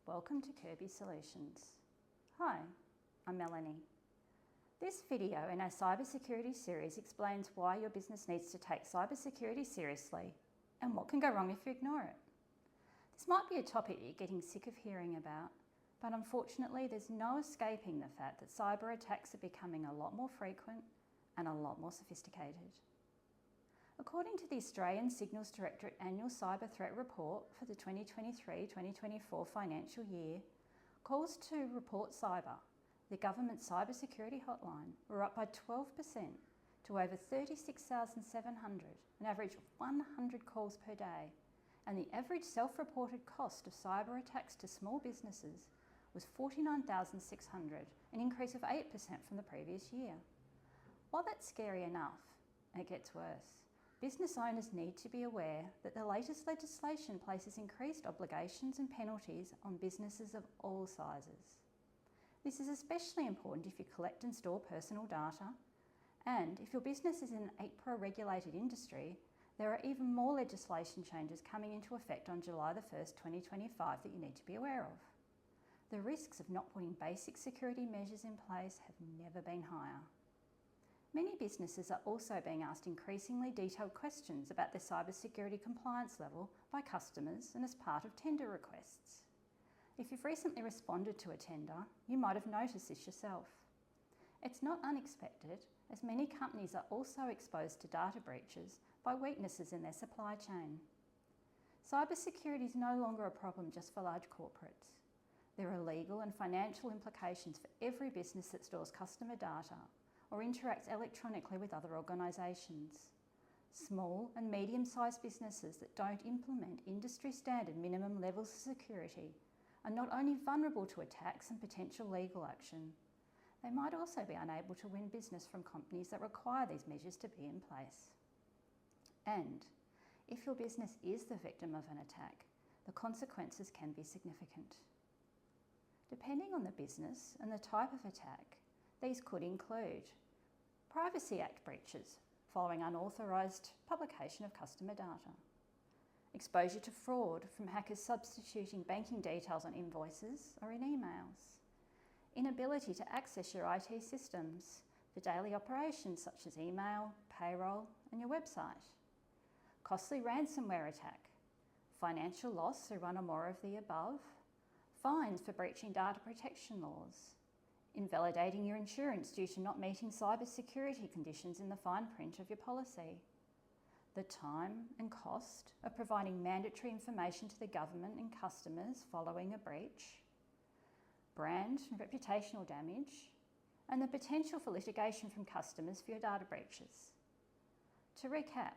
Welcome to Kirby Solutions. Hi, I'm Melanie. This video in our cybersecurity series explains why your business needs to take cybersecurity seriously and what can go wrong if you ignore it. This might be a topic you're getting sick of hearing about, but unfortunately there's no escaping the fact that cyber attacks are becoming a lot more frequent and a lot more sophisticated. According to the Australian Signals Directorate Annual Cyber Threat Report for the 2023-2024 financial year, calls to report cyber, the government cybersecurity hotline, were up by 12% to over 36,700, an average of 100 calls per day, and the average self-reported cost of cyber attacks to small businesses was $49,600, an increase of 8% from the previous year. While that's scary enough, it gets worse. Business owners need to be aware that the latest legislation places increased obligations and penalties on businesses of all sizes. This is especially important if you collect and store personal data, and if your business is in an APRA-regulated industry, there are even more legislation changes coming into effect on July the 1st, 2025 that you need to be aware of. The risks of not putting basic security measures in place have never been higher. Many businesses are also being asked increasingly detailed questions about their cybersecurity compliance level by customers and as part of tender requests. If you've recently responded to a tender, you might have noticed this yourself. It's not unexpected, as many companies are also exposed to data breaches by weaknesses in their supply chain. Cybersecurity is no longer a problem just for large corporates. There are legal and financial implications for every business that stores customer data or interacts electronically with other organisations. Small and medium-sized businesses that don't implement industry-standard minimum levels of security are not only vulnerable to attacks and potential legal action, they might also be unable to win business from companies that require these measures to be in place. And if your business is the victim of an attack, the consequences can be significant. Depending on the business and the type of attack, these could include Privacy Act breaches following unauthorised publication of customer data, exposure to fraud from hackers substituting banking details on invoices or in emails, inability to access your IT systems for daily operations such as email, payroll and your website, costly ransomware attack, financial loss through one or more of the above, fines for breaching data protection laws, invalidating your insurance due to not meeting cybersecurity conditions in the fine print of your policy, the time and cost of providing mandatory information to the government and customers following a breach, brand and reputational damage, and the potential for litigation from customers for your data breaches. To recap,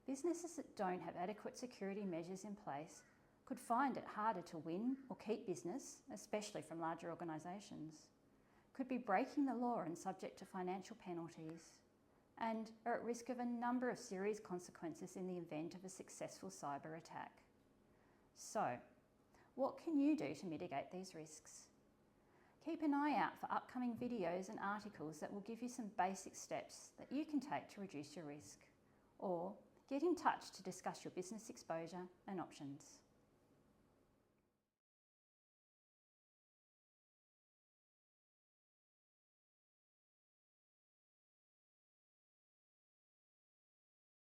businesses that don't have adequate security measures in place could find it harder to win or keep business, especially from larger organisations, could be breaking the law and subject to financial penalties, and are at risk of a number of serious consequences in the event of a successful cyber attack. So, what can you do to mitigate these risks? Keep an eye out for upcoming videos and articles that will give you some basic steps that you can take to reduce your risk, or get in touch to discuss your business exposure and options.